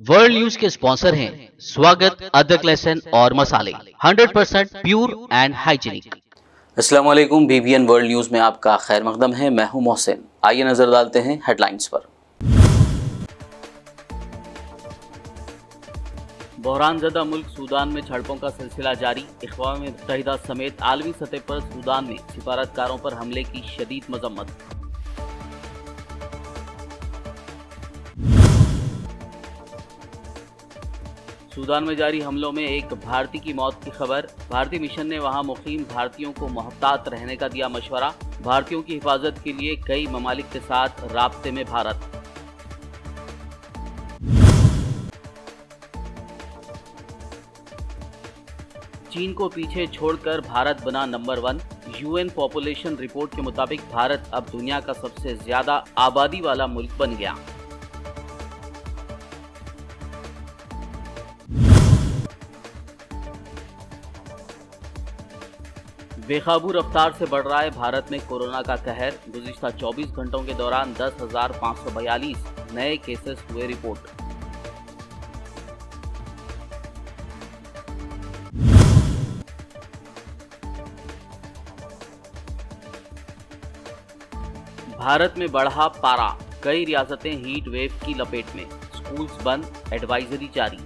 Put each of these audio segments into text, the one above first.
World news के sponsor हैं स्वागत, अदरक, लहसुन और मसाले 100% प्योर एंड हाइजीनिक। अस्सलाम वालेकुम, BBN वर्ल्ड न्यूज़ में आपका खैर मकदम है। मैं हूं मोहसिन। आइए नजर डालते हैं हेडलाइंस पर। बहरानज़दा मुल्क सूडान में झड़पों का सिलसिला जारी। अक़वाम मुत्तहिदा समेत आलमी सतह पर सूडान में सिफारतकारों पर हमले की शदीद मजम्मत। सूडान में जारी हमलों में एक भारतीय की मौत की खबर। भारतीय मिशन ने वहां मुकीम भारतीयों को मोहतात रहने का दिया मशवरा। भारतीयों की हिफाजत के लिए कई ममालिक के साथ राब्ते में भारत। चीन को पीछे छोड़कर भारत बना नंबर 1। UN पॉपुलेशन रिपोर्ट के मुताबिक भारत अब दुनिया का सबसे ज्यादा आबादी वाला मुल्क बन गया। बेकाबू रफ्तार से बढ़ रहा है भारत में कोरोना का कहर। गुज़िश्ता 24 घंटों के दौरान 10,542 नए केसेस हुए रिपोर्ट। भारत में बढ़ा पारा, कई रियासतें हीट वेव की लपेट में। स्कूल्स बंद, एडवाइजरी जारी।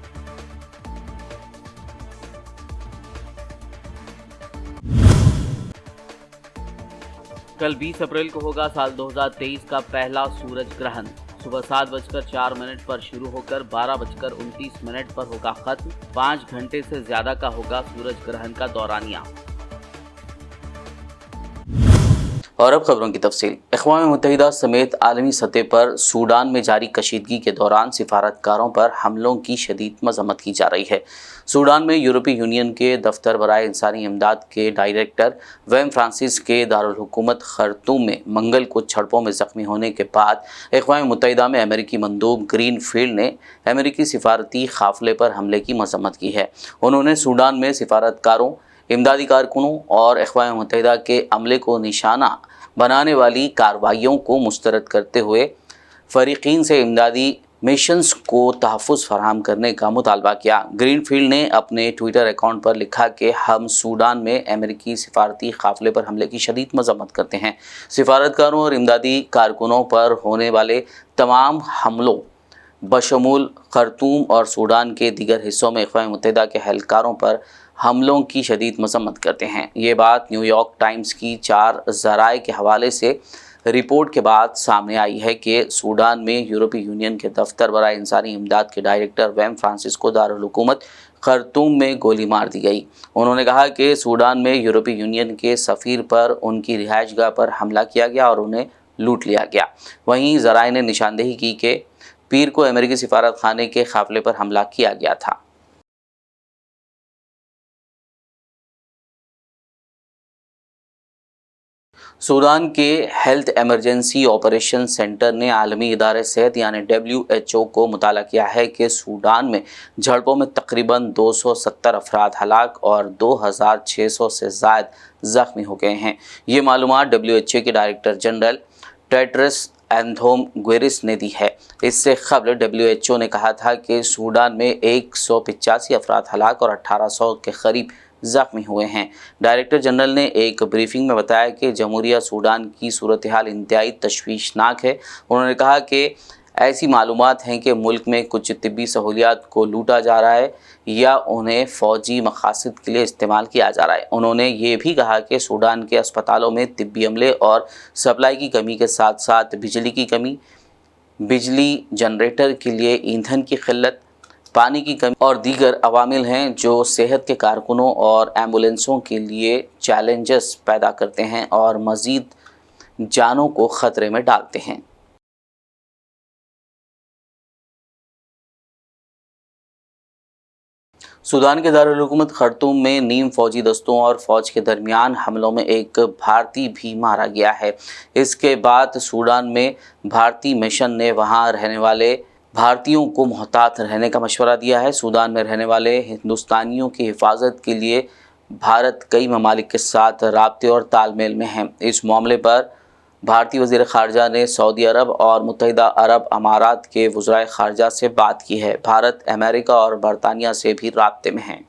कल 20 अप्रैल को होगा साल 2023 का पहला सूरज ग्रहण। सुबह 7:04 पर शुरू होकर 12:29 पर होगा खत्म। 5 घंटे से ज्यादा का होगा सूरज ग्रहण का दौरानिया। और अब खबरों की तफसील। अक़वाम मुत्तहिदा समेत आलमी सतह पर सूडान में जारी कशीदगी के दौरान सिफारतकारों पर हमलों की शदीद मजम्मत की जा रही है। सूडान में यूरोपीय यूनियन के दफ्तर बराए इंसानी इमदाद के डायरेक्टर वेम फ्रांसिस के दारुल हुकूमत खर्तूम में मंगल को झड़पों में ज़ख्मी होने के बाद अक़वाम मुत्तहिदा में अमेरिकी मंदूब ग्रीनफील्ड ने अमेरिकी सिफारती काफ़िले पर हमले की मजम्मत की है। उन्होंने सूडान में सिफारतकारों, इमदादी कारकुनों और अक़वाम मुत्तहिदा के अमले को निशाना बनाने वाली कार्रवाइयों को मुस्तरद करते हुए फ़रीक़ीन से इमदादी मिशंस को तहफ़्फ़ुज़ फराहम करने का मुतालबा किया। ग्रीनफील्ड ने अपने ट्विटर अकाउंट पर लिखा कि हम सूडान में अमेरिकी सिफारती काफ़िले पर हमले की शदीद मजम्मत करते हैं। सिफारतकारों और इमदादी कारकुनों पर होने वाले तमाम हमलों बशमूल खर्तूम और सूडान के दीगर हिस्सों में अक़वाम मुत्तहिदा के एहलकारों पर हमलों की शदीद मजम्मत करते हैं। ये बात न्यूयॉर्क टाइम्स की 4 ज़राए के हवाले से रिपोर्ट के बाद सामने आई है कि सूडान में यूरोपीय यूनियन के दफ्तर बराए इंसानी इमदाद के डायरेक्टर वेम फ्रांसिस को दारुल हुकूमत खर्तूम में गोली मार दी गई। उन्होंने कहा कि सूडान में यूरोपीय यूनियन के सफ़ीर पर उनकी रिहाइशगाह पर हमला किया गया और उन्हें लूट लिया गया। वहीं ज़राए ने निशानदेही की कि पीर को अमेरिकी सिफारत खाने के काफ़िले पर हमला किया गया था। सूडान के हेल्थ एमरजेंसी ऑपरेशन सेंटर ने आलमी इदारे सेहत यानी WHO को मुताला किया है कि सूडान में झड़पों में तकरीबन 270 अफराद हलाक और 2600 से ज़ायद ज़ख्मी हो गए हैं। ये मालूमात WHO के डायरेक्टर जनरल टेड्रस एधनोम गेब्रेयेसस ने दी है। इससे कबल WHO ने कहा था कि सूडान में 185 अफराद हलाक और 1800 के करीब ज़ख्मी हुए हैं। डायरेक्टर जनरल ने एक ब्रीफिंग में बताया कि जमहूरिया सूडान की सूरत हाल इंतहाई तशवीशनाक है। उन्होंने कहा कि ऐसी मालूमात हैं कि मुल्क में कुछ तिब्बी सहूलियात को लूटा जा रहा है या उन्हें फ़ौजी मकासद के लिए इस्तेमाल किया जा रहा है। उन्होंने ये भी कहा कि सूडान के अस्पतालों में तिब्बी अमले और सप्लाई की कमी के साथ साथ बिजली की कमी, बिजली जनरेटर के लिए ईंधन की किल्लत, पानी की कमी और दीगर अवामिल हैं जो सेहत के कारकुनों और एम्बुलेंसों के लिए चैलेंजेस पैदा करते हैं और मज़ीद जानों को ख़तरे में डालते हैं। सूडान के दारुल हुकूमत खर्तूम में नीम फौजी दस्तों और फौज के दरमियान हमलों में एक भारतीय भी मारा गया है। इसके बाद सूडान में भारतीय मिशन ने वहां रहने वाले भारतीयों को मोहतात रहने का मशवरा दिया है। सूडान में रहने वाले हिंदुस्तानियों की हिफाजत के लिए भारत कई ममालिक के साथ राब्ते और तालमेल में है। इस मामले पर भारतीय वज़ीर ख़ारजा ने सऊदी अरब और मुत्तहिदा अरब अमारात के वज़राए ख़ारजा से बात की है। भारत अमेरिका और बरतानिया से भी राब्ते में है।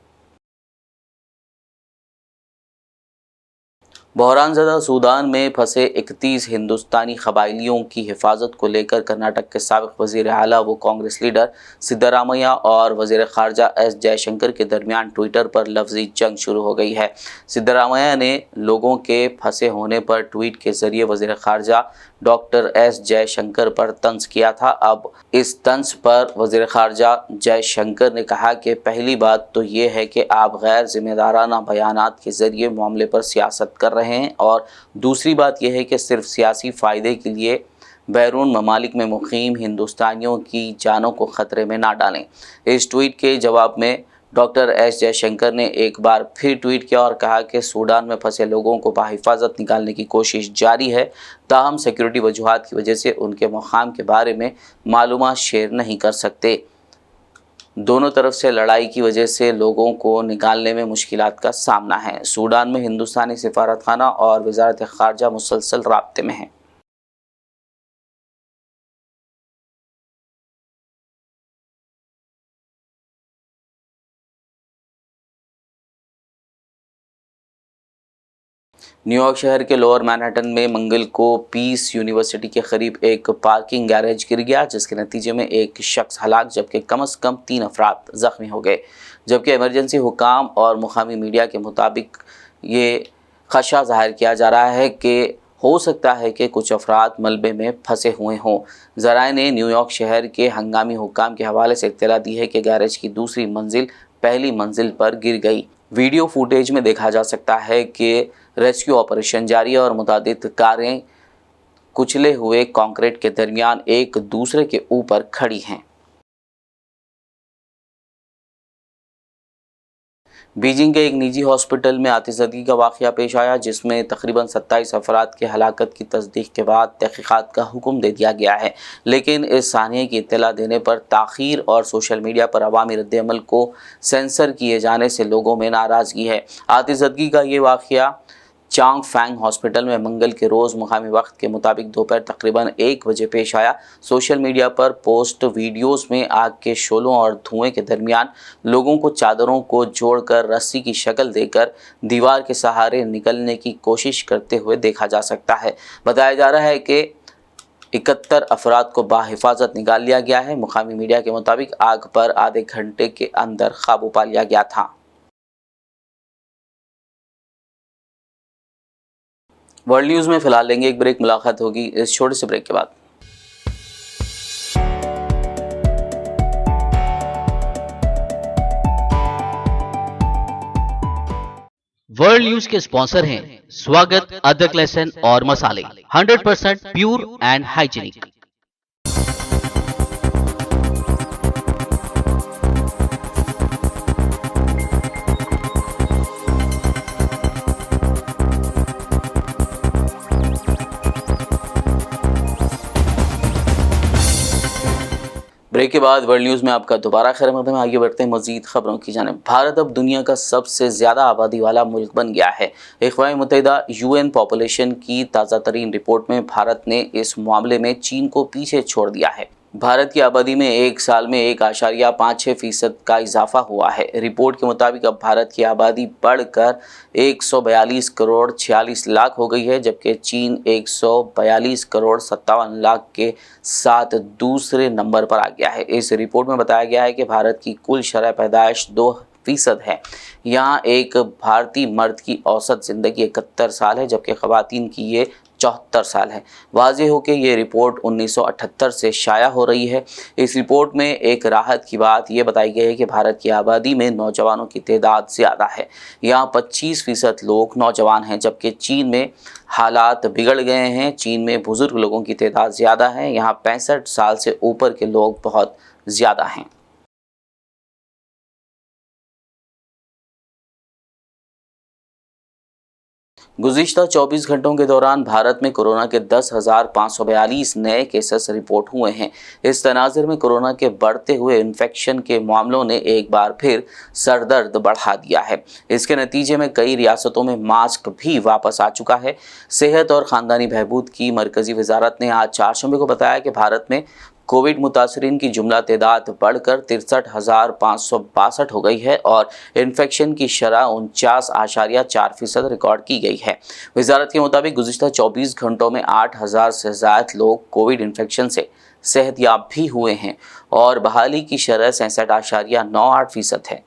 बहरान ज़दा सूडान में फंसे 31 हिंदुस्तानी क़बाइलियों की हिफाजत को लेकर कर्नाटक के साबिक़ वज़ीर आला व कांग्रेस लीडर सिद्धरामैया और वज़ीर ख़ारजा एस जयशंकर के दरमियान ट्विटर पर लफ्ज़ी जंग शुरू हो गई है। सिद्धरामैया ने लोगों के फंसे होने पर ट्वीट के ज़रिए वज़ीर ख़ारजा डॉक्टर एस जयशंकर पर तंज किया था। अब इस तंज पर वज़ीर ख़ारजा जयशंकर ने कहा कि पहली बात तो ये है कि आप गैर ज़िम्मेदाराना बयानात के ज़रिए मामले पर सियासत कर रहे हैं, और दूसरी बात यह है कि सिर्फ सियासी फ़ायदे के लिए बैरून ममालिक में मुक़ीम हिंदुस्तानियों की जानों को ख़तरे में ना डालें। इस ट्वीट के जवाब में डॉक्टर एस जयशंकर ने एक बार फिर ट्वीट किया और कहा कि सूडान में फंसे लोगों को बाहिफाजत निकालने की कोशिश जारी है, ताहम सिक्योरिटी वजूहात की वजह से उनके मुकाम के बारे में मालूमात शेयर नहीं कर सकते। दोनों तरफ से लड़ाई की वजह से लोगों को निकालने में मुश्किलात का सामना है। सूडान में हिंदुस्तानी सिफारतखाना और वज़ारत ख़ारजा मुसलसल राब्ते में हैं। न्यूयॉर्क शहर के लोअर मैनहट्टन में मंगल को पीस यूनिवर्सिटी के करीब एक पार्किंग गैरेज गिर गया, जिसके नतीजे में एक शख्स हलाक जबकि कम से कम 3 अफराद ज़ख्मी हो गए। जबकि इमरजेंसी हुकाम और मुकामी मीडिया के मुताबिक ये खदशा ज़ाहिर किया जा रहा है कि हो सकता है कि कुछ अफराद मलबे में फंसे हुए हों। ज़राए ने न्यूयॉर्क शहर के हंगामी हुकाम के हवाले से इत्तला दी है कि गैरेज की दूसरी मंजिल पहली मंजिल पर गिर गई। वीडियो फुटेज में देखा जा सकता है कि रेस्क्यू ऑपरेशन जारी है और मुतादिद कारें कुचले हुए कंक्रीट के दरमियान एक दूसरे के ऊपर खड़ी हैं। बीजिंग के एक निजी हॉस्पिटल में आतिशबाजी का वाक़या पेश आया, जिसमें तकरीबन 27 अफराद की हलाकत की तस्दीक के बाद तहक़ीक़ात का हुक्म दे दिया गया है। लेकिन इस सानिया की इत्तला देने पर ताख़ीर और सोशल मीडिया पर अवामी रद्द-ए-अमल को सेंसर किए जाने से लोगों में नाराज़गी है। आतिशबाजी का ये वाक़या चांग फैंग हॉस्पिटल में मंगल के रोज़ मुकामी वक्त के मुताबिक दोपहर तकरीबन 1 बजे पेश आया। सोशल मीडिया पर पोस्ट वीडियोस में आग के शोलों और धुएं के दरमियान लोगों को चादरों को जोड़कर रस्सी की शक्ल देकर दीवार के सहारे निकलने की कोशिश करते हुए देखा जा सकता है। बताया जा रहा है कि 71 अफराद को बाहिफाजत निकाल लिया गया है। मुकामी मीडिया के मुताबिक आग पर आधे घंटे के अंदर काबू पा लिया गया था। वर्ल्ड न्यूज़ में फिलहाल लेंगे एक ब्रेक। मुलाकात होगी इस छोटे से ब्रेक के बाद। वर्ल्ड न्यूज के स्पॉन्सर हैं स्वागत, अदरक, लहसुन और मसाले 100% प्योर एंड हाइजीनिक। ब्रेक के बाद वर्ल्ड न्यूज़ में आपका दोबारा खैर मकदम है। आगे बढ़ते हैं मज़ीद खबरों की जानिब। भारत अब दुनिया का सबसे ज़्यादा आबादी वाला मुल्क बन गया है। अक़वाम मुत्तहिदा UN पॉपुलेशन की ताज़ा तरीन रिपोर्ट में भारत ने इस मामले में चीन को पीछे छोड़ दिया है। भारत की आबादी में एक साल में 1.56% का इजाफा हुआ है। रिपोर्ट के मुताबिक अब भारत की आबादी बढ़कर 142 करोड़ 46 लाख हो गई है, जबकि चीन 142 करोड़ 57 लाख के साथ दूसरे नंबर पर आ गया है। इस रिपोर्ट में बताया गया है कि भारत की कुल शरह पैदाइश 2% है। यहाँ एक भारतीय मर्द की औसत ज़िंदगी 71 साल है, जबकि ख़वातीन की ये 74 साल है। वाज़ेह हो कि ये रिपोर्ट 1978 से शाया हो रही है। इस रिपोर्ट में एक राहत की बात यह बताई गई है कि भारत की आबादी में नौजवानों की तादाद ज़्यादा है। यहाँ 25% लोग नौजवान हैं, जबकि चीन में हालात बिगड़ गए हैं। चीन में बुज़ुर्ग लोगों की तादाद ज़्यादा है। यहाँ 65 साल से ऊपर के लोग बहुत ज़्यादा हैं। गुज़िश्ता 24 घंटों के दौरान भारत में कोरोना के 10,542 नए केसेस रिपोर्ट हुए हैं। इस तनाज़ुर में कोरोना के बढ़ते हुए इन्फेक्शन के मामलों ने एक बार फिर सरदर्द बढ़ा दिया है। इसके नतीजे में कई रियासतों में मास्क भी वापस आ चुका है। सेहत और ख़ानदानी बहबूद की मरकज़ी वजारत ने आज 4 को बताया कि भारत में कोविड मुतासरीन की जुमला तादाद बढ़कर 63,562 हो गई है और इन्फेक्शन की शरह 49.4% रिकॉर्ड की गई है। वजारत के मुताबिक गुज़िश्ता 24 घंटों में 8,000 से ज़्यादा लोग कोविड इन्फेक्शन से सेहतयाब भी हुए हैं और बहाली की शरह 66.98% है।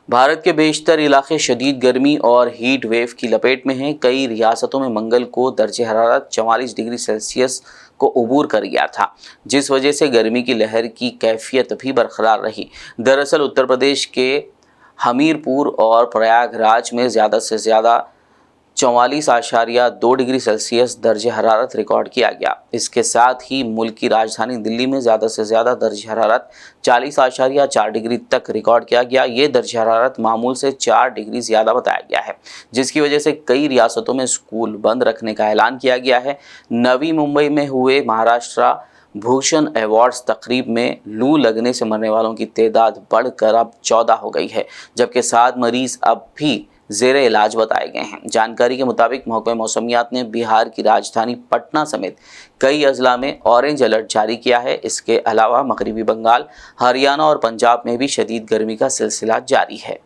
भारत के बेशतर इलाके शदीद गर्मी और हीट वेव की लपेट में हैं। कई रियासतों में मंगल को दर्जे हरारत 44 डिग्री सेल्सियस को अबूर कर गया था, जिस वजह से गर्मी की लहर की कैफियत भी बरकरार रही। दरअसल उत्तर प्रदेश के हमीरपुर और प्रयागराज में ज़्यादा से ज़्यादा 44.2 डिग्री सेल्सियस दर्ज हरारत रिकॉर्ड किया गया। इसके साथ ही मुल्क की राजधानी दिल्ली में ज़्यादा से ज़्यादा दर्ज हरारत 40.4 डिग्री तक रिकॉर्ड किया गया। ये दर्ज हरारत मामूल से 4 डिग्री ज़्यादा बताया गया है, जिसकी वजह से कई रियासतों में स्कूल बंद रखने का ऐलान किया गया है। नवी मुंबई में हुए महाराष्ट्र भूषण अवार्ड्स तकरीब में लू लगने से मरने वालों की तादाद बढ़कर अब 14 हो गई है, जबकि 7 मरीज अब भी ज़ेरे इलाज बताए गए हैं। जानकारी के मुताबिक महकमा मौसमियात ने बिहार की राजधानी पटना समेत कई अजला में ऑरेंज अलर्ट जारी किया है। इसके अलावा मगरिबी बंगाल, हरियाणा और पंजाब में भी शदीद गर्मी का सिलसिला जारी है।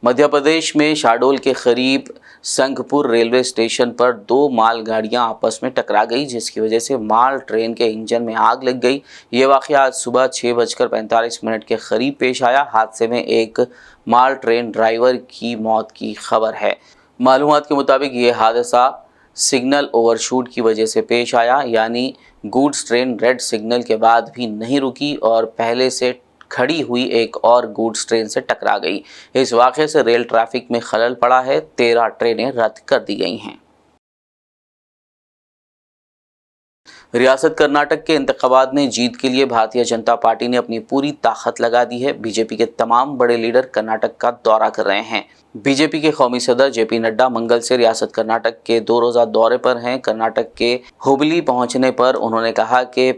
मध्य प्रदेश में शाहडोल के करीब संघपुर रेलवे स्टेशन पर 2 मालगाड़ियां आपस में टकरा गई, जिसकी वजह से माल ट्रेन के इंजन में आग लग गई। ये वाक़या आज सुबह 6:45 के करीब पेश आया। हादसे में एक माल ट्रेन ड्राइवर की मौत की खबर है। मालूमात के मुताबिक ये हादसा सिग्नल ओवरशूट की वजह से पेश आया, यानी गुड्स ट्रेन रेड सिग्नल के बाद भी नहीं रुकी और पहले से खड़ी हुई एक और गुड्स ट्रेन से टकरा गई। इस वाक़े से रेल ट्रैफिक में खलल पड़ा है। 13 ट्रेनें रद्द कर दी गई हैं। रियासत कर्नाटक के इंतखाबात में जीत के लिए भारतीय जनता पार्टी ने अपनी पूरी ताकत लगा दी है। बीजेपी के तमाम बड़े लीडर कर्नाटक का दौरा कर रहे हैं। बीजेपी के कौमी सदर जेपी नड्डा मंगल से रियासत कर्नाटक के 2 रोज़ा दौरे पर हैं। कर्नाटक के हुबली पहुंचने पर उन्होंने कहा कि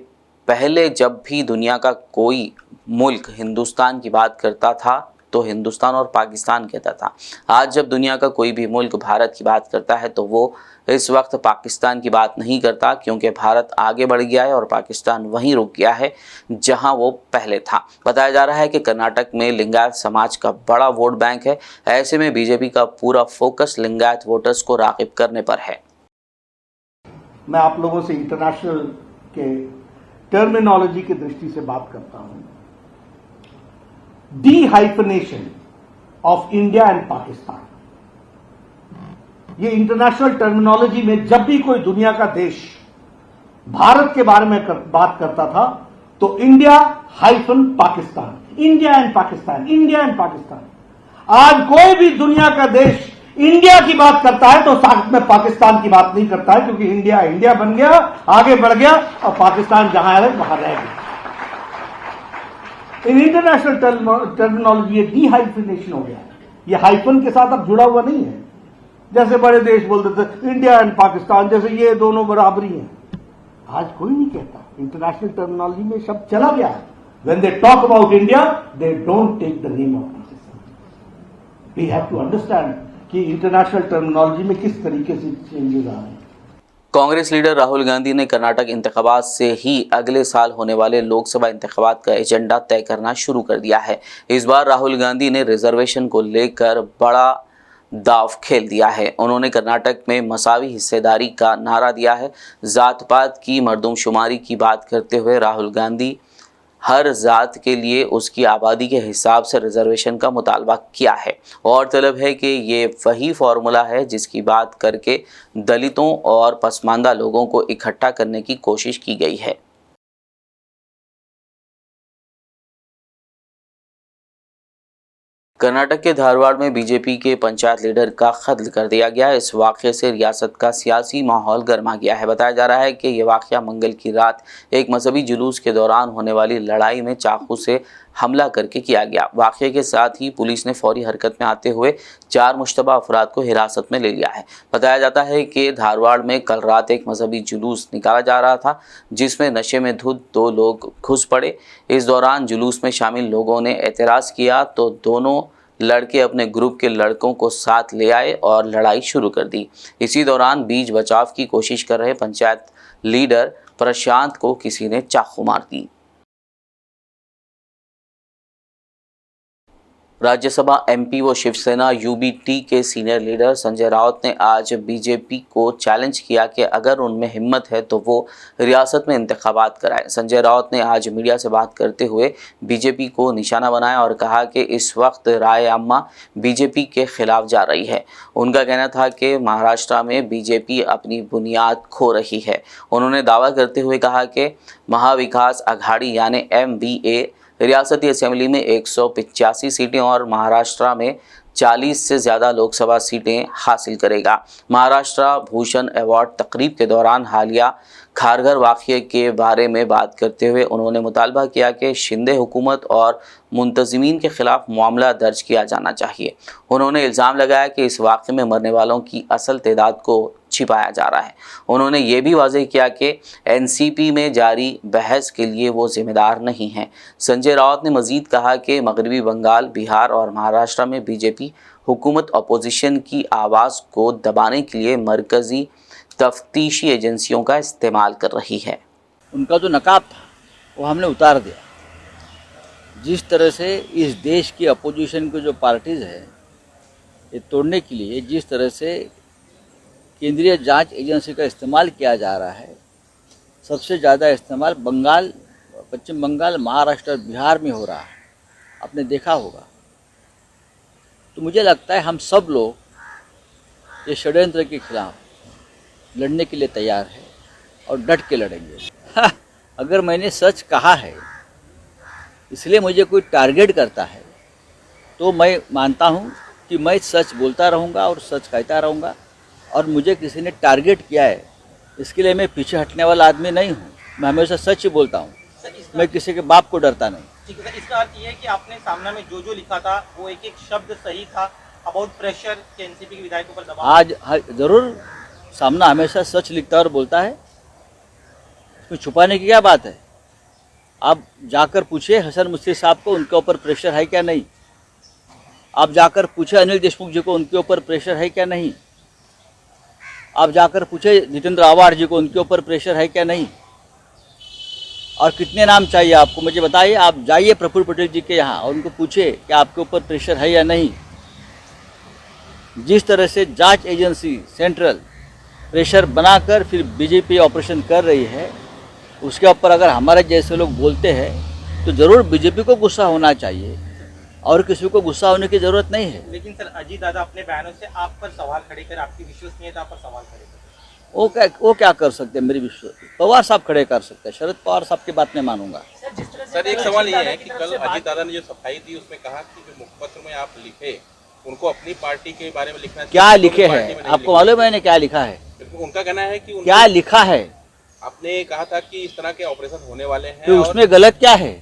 पहले जब भी दुनिया का कोई मुल्क हिंदुस्तान की बात करता था तो हिंदुस्तान और पाकिस्तान कहता था। आज जब दुनिया का कोई भी मुल्क भारत की बात करता है तो वो इस वक्त पाकिस्तान की बात नहीं करता, क्योंकि भारत आगे बढ़ गया है और पाकिस्तान वहीं रुक गया है जहां वो पहले था। बताया जा रहा है कि कर्नाटक में लिंगायत समाज का बड़ा वोट बैंक है। ऐसे में बीजेपी का पूरा फोकस लिंगायत वोटर्स को राग़िब करने पर है। मैं आप लोगों से इंटरनेशनल के टर्मिनोलॉजी की दृष्टि से बात करता हूं। डीहाइफनेशन ऑफ इंडिया एंड पाकिस्तान, ये इंटरनेशनल टर्मिनोलॉजी में जब भी कोई दुनिया का देश भारत के बारे में बात करता था तो India hyphen Pakistan, India and Pakistan, India and Pakistan. आज कोई भी दुनिया का देश इंडिया की बात करता है तो साथ में पाकिस्तान की बात नहीं करता है, क्योंकि इंडिया इंडिया बन गया, आगे बढ़ गया और पाकिस्तान जहां है वहां रह गया। इन इंटरनेशनल टर्मिनोलॉजी ये डीहाइफनेशन हो गया। ये हाइफन के साथ अब जुड़ा हुआ नहीं है। जैसे बड़े देश बोलते थे इंडिया एंड पाकिस्तान, जैसे ये दोनों बराबरी हैं। आज कोई नहीं कहता। इंटरनेशनल टर्मिनोलॉजी में शब्द चला गया है। When they talk about India they don't take the name of Pakistan. We have to understand कि इंटरनेशनल टर्मिनोलॉजी में किस तरीके से चेंजेस आ रहे हैं। कांग्रेस लीडर राहुल गांधी ने कर्नाटक इंतखाबात से ही अगले साल होने वाले लोकसभा इंतखाबात का एजेंडा तय करना शुरू कर दिया है। इस बार राहुल गांधी ने रिजर्वेशन को लेकर बड़ा दाव खेल दिया है। उन्होंने कर्नाटक में मसावी हिस्सेदारी का नारा दिया है। जात पात की मर्दमशुमारी की बात करते हुए राहुल गांधी हर जात के लिए उसकी आबादी के हिसाब से रिजर्वेशन का मुतालबा किया है और तलब है कि ये वही फार्मूला है जिसकी बात करके दलितों और पसमानदा लोगों को इकट्ठा करने की कोशिश की गई है। कर्नाटक के धारवाड़ में बीजेपी के पंचायत लीडर का कत्ल कर दिया गया। इस वाक़े से रियासत का सियासी माहौल गर्मा गया है। बताया जा रहा है कि यह वाक़या मंगल की रात एक मजहबी जुलूस के दौरान होने वाली लड़ाई में चाकू से हमला करके किया गया। वाक़े के साथ ही पुलिस ने फौरी हरकत में आते हुए 4 मुश्तबा अफराद को हिरासत में ले लिया है। बताया जाता है कि धारवाड़ में कल रात एक मजहबी जुलूस निकाला जा रहा था, जिसमें नशे में धुत 2 लोग घुस पड़े। इस दौरान जुलूस में शामिल लोगों ने एतराज़ किया तो दोनों लड़के अपने ग्रुप के लड़कों को साथ ले आए और लड़ाई शुरू कर दी। इसी दौरान बीच बचाव की कोशिश कर रहे पंचायत लीडर प्रशांत को किसी ने चाकू मार दी। राज्यसभा एमपी व शिवसेना यूबीटी के सीनियर लीडर संजय राउत ने आज बीजेपी को चैलेंज किया कि अगर उनमें हिम्मत है तो वो रियासत में इंतखाबात कराएं। संजय राउत ने आज मीडिया से बात करते हुए बीजेपी को निशाना बनाया और कहा कि इस वक्त राय अम्मा बीजेपी के खिलाफ जा रही है। उनका कहना था कि महाराष्ट्र में बीजेपी अपनी बुनियाद खो रही है। उन्होंने दावा करते हुए कहा कि महाविकास अघाड़ी यानी MVA रियासती असेंबली में 185 सीटें और महाराष्ट्र में 40 से ज़्यादा लोकसभा सीटें हासिल करेगा। महाराष्ट्र भूषण अवार्ड तकरीब के दौरान हालिया खारघर वाक़ये के बारे में बात करते हुए उन्होंने मुतालबा किया कि शिंदे हुकूमत और मुंतज़िमीन के ख़िलाफ़ मामला दर्ज किया जाना चाहिए। उन्होंने इल्ज़ाम लगाया कि इस वाक़ये में मरने वालों की असल तादाद को छिपाया जा रहा है। उन्होंने ये भी वाज़ेह किया कि NCP में जारी बहस के लिए वो जिम्मेदार नहीं हैं। संजय राउत ने मज़ीद कहा कि मगरबी बंगाल, बिहार और महाराष्ट्र में बीजेपी हुकूमत अपोजिशन की आवाज़ को दबाने के लिए मरकज़ी तफ्तीशी एजेंसियों का इस्तेमाल कर रही है। उनका जो नकाब था वो हमने उतार दिया। जिस तरह से इस देश की अपोजिशन की जो पार्टीज़ है ये तोड़ने के लिए जिस तरह से केंद्रीय जांच एजेंसी का इस्तेमाल किया जा रहा है, सबसे ज़्यादा इस्तेमाल बंगाल, पश्चिम बंगाल, महाराष्ट्र और बिहार में हो रहा है, आपने देखा होगा। तो मुझे लगता है हम सब लोग ये षड्यंत्र के खिलाफ लड़ने के लिए तैयार है और डट के लड़ेंगे। अगर मैंने सच कहा है इसलिए मुझे कोई टारगेट करता है तो मैं मानता हूँ कि मैं सच बोलता रहूँगा और सच कहता रहूँगा, और मुझे किसी ने टारगेट किया है इसके लिए मैं पीछे हटने वाला आदमी नहीं हूँ। मैं हमेशा सच ही बोलता हूँ, मैं किसी के बाप को डरता नहीं। ठीक है, इसका अर्थ ये है कि आपने सामना में जो लिखा था वो एक शब्द सही था अबाउट प्रेशर के एनसीपी के विधायकों पर दबाव। आज जरूर सामना हमेशा सच लिखता और बोलता है, इसमें छुपाने की क्या बात है। आप जाकर पूछिए हसन मुश्रीफ साहब को उनके ऊपर प्रेशर है क्या नहीं। आप जाकर पूछे अनिल देशमुख जी को उनके ऊपर प्रेशर है क्या नहीं। आप जाकर पूछे जितेंद्र आवाड़ जी को उनके ऊपर प्रेशर है क्या नहीं। और कितने नाम चाहिए आपको मुझे बताइए। आप जाइए प्रफुल्ल पटेल जी के यहाँ और उनको पूछिए कि आपके ऊपर प्रेशर है या नहीं। जिस तरह से जांच एजेंसी सेंट्रल प्रेशर बनाकर फिर बीजेपी ऑपरेशन कर रही है, उसके ऊपर अगर हमारे जैसे लोग बोलते हैं तो ज़रूर बीजेपी को गुस्सा होना चाहिए और किसी को गुस्सा होने की ज़रूरत नहीं है। लेकिन सर अजीत दादा अपने बयानों से आप पर सवाल खड़े कर, आपकी विश्वसनीयता पर सवाल खड़े कर, वो क्या कर सकते हैं। मेरी विश्व पवार साहब खड़े कर सकते हैं, शरद पवार साहब की बात मैं मानूंगा। सर एक सवाल ये है कि कल अजीत दादा ने जो सफाई दी उसमें कहा कि जो मुखपत्र में आप लिखे उनको अपनी पार्टी के बारे में लिखना, क्या लिखे हैं आपको मालूम है मैंने क्या लिखा है? उनका कहना है कि क्या लिखा है? आपने कहा था कि इस तरह के ऑपरेशन होने वाले हैं, तो उसमें गलत क्या है?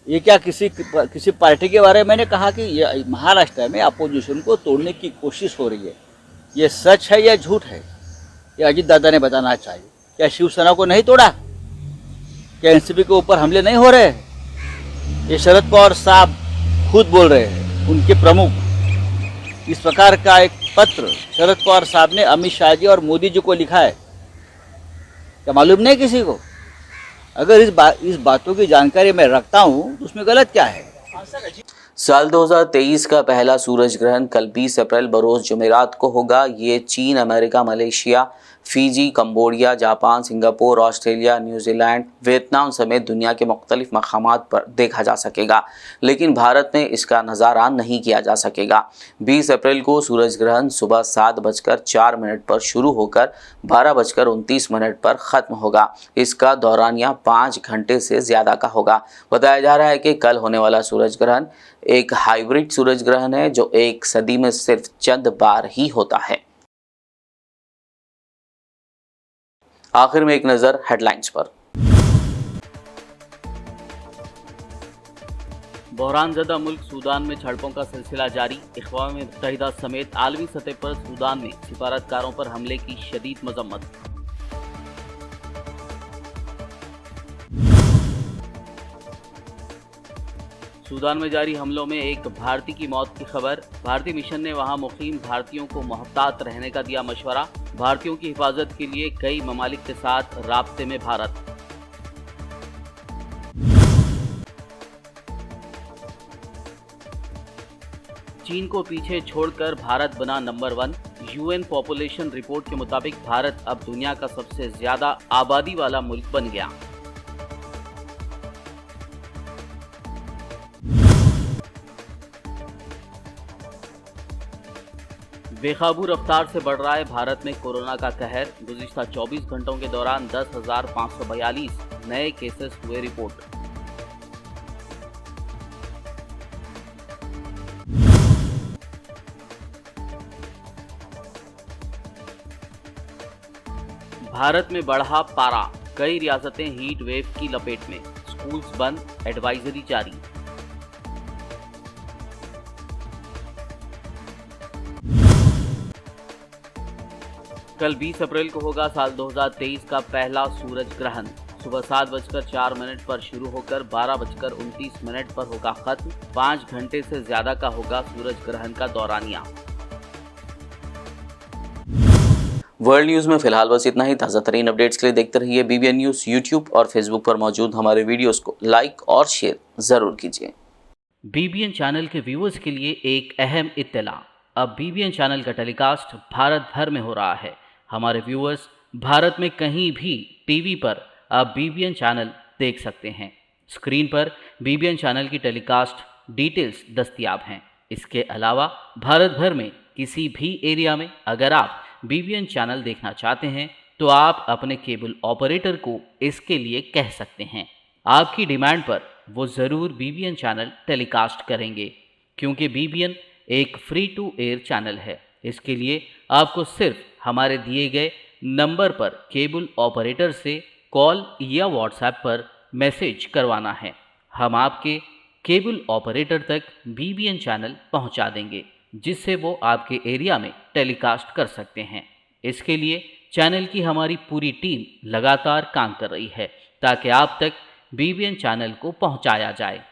ये क्या किसी पार्टी के बारे में मैंने कहा कि ये महाराष्ट्र में अपोजिशन को तोड़ने की कोशिश हो रही है। ये सच है या झूठ है, ये अजीत दादा ने बताना चाहिए। क्या शिवसेना को नहीं तोड़ा? क्या एनसीपी के ऊपर हमले नहीं हो रहे? ये शरद पवार साहब खुद बोल रहे हैं, उनके प्रमुख। इस प्रकार का एक पत्र शरद पवार साहब ने अमित शाह जी और मोदी जी को लिखा है, क्या मालूम नहीं किसी को? अगर इस बातों की जानकारी मैं रखता हूँ तो उसमें गलत क्या है? साल 2023 का पहला सूरज ग्रहण कल 20 अप्रैल बरोज़ जुमेरात को होगा। ये चीन, America, Malaysia, Fiji, Cambodia, Japan, Singapore, Australia, New Zealand, Vietnam समेत दुनिया के मुख्तलिफ मकामात पर देखा जा सकेगा, लेकिन भारत में इसका नज़ारा नहीं किया जा सकेगा। 20 अप्रैल को सूरज ग्रहण सुबह 7:04 पर शुरू होकर 12:29 पर ख़त्म होगा। इसका दौरानिया 5 घंटे से ज़्यादा का होगा। बताया जा रहा है कि कल होने वाला सूरज ग्रहण एक हाइब्रिड सूरज ग्रहण है जो एक सदी में सिर्फ चंद बार ही होता है। आखिर में एक नजर हेडलाइंस पर। बहरानज़दा मुल्क सूडान में झड़पों का सिलसिला जारी। अक़वाम मुत्तहिदा समेत आलमी सतह पर सूडान में सिफारतकारों पर हमले की शदीद मजम्मत। सूडान में जारी हमलों में एक भारतीय की मौत की खबर। भारतीय मिशन ने वहां मुकीम भारतीयों को मोहतात रहने का दिया मशवरा। भारतीयों की हिफाजत के लिए कई ममालिक के साथ राब्ते में भारत। चीन को पीछे छोड़कर भारत बना नंबर 1। यूएन पॉपुलेशन रिपोर्ट के मुताबिक भारत अब दुनिया का सबसे ज्यादा आबादी वाला मुल्क बन गया। बेकाबू रफ्तार से बढ़ रहा है भारत में कोरोना का कहर। गुज़िश्ता 24 घंटों के दौरान 10,542 नए केसेस हुए रिपोर्ट। भारत में बढ़ा पारा, कई रियासतें हीट वेव की लपेट में। स्कूल्स बंद, एडवाइजरी जारी। कल 20 अप्रैल को होगा साल 2023 का पहला सूरज ग्रहण। सुबह 7:04 पर शुरू होकर 12:29 पर होगा खत्म। 5 घंटे से ज्यादा का होगा सूरज ग्रहण का दौरानिया। वर्ल्ड न्यूज़ में फिलहाल बस इतना ही। ताज़ा तरीन अपडेट्स के लिए देखते रहिए BBN न्यूज़। यूट्यूब और फेसबुक पर मौजूद हमारे वीडियोस को लाइक और शेयर ज़रूर कीजिए। BBN चैनल के व्यूअर्स के लिए एक अहम इत्तला। अब BBN चैनल का टेलीकास्ट भारत भर में हो रहा है। हमारे व्यूअर्स भारत में कहीं भी टीवी पर अब BBN चैनल देख सकते हैं। स्क्रीन पर BBN चैनल की टेलीकास्ट डिटेल्स दस्तयाब हैं। इसके अलावा भारत भर में किसी भी एरिया में अगर आप BBN चैनल देखना चाहते हैं तो आप अपने केबल ऑपरेटर को इसके लिए कह सकते हैं। आपकी डिमांड पर वो ज़रूर BBN चैनल टेलीकास्ट करेंगे, क्योंकि BBN एक फ्री टू एयर चैनल है। इसके लिए आपको सिर्फ हमारे दिए गए नंबर पर केबल ऑपरेटर से कॉल या व्हाट्सएप पर मैसेज करवाना है। हम आपके केबल ऑपरेटर तक BBN चैनल पहुंचा देंगे, जिससे वो आपके एरिया में टेलीकास्ट कर सकते हैं। इसके लिए चैनल की हमारी पूरी टीम लगातार काम कर रही है ताकि आप तक BBN चैनल को पहुंचाया जाए।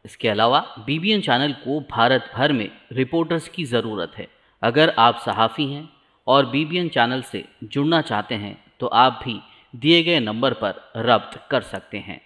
इसके अलावा BBN चैनल को भारत भर में रिपोर्टर्स की ज़रूरत है। अगर आप सहाफ़ी हैं और BBN चैनल से जुड़ना चाहते हैं तो आप भी दिए गए नंबर पर रब्त कर सकते हैं।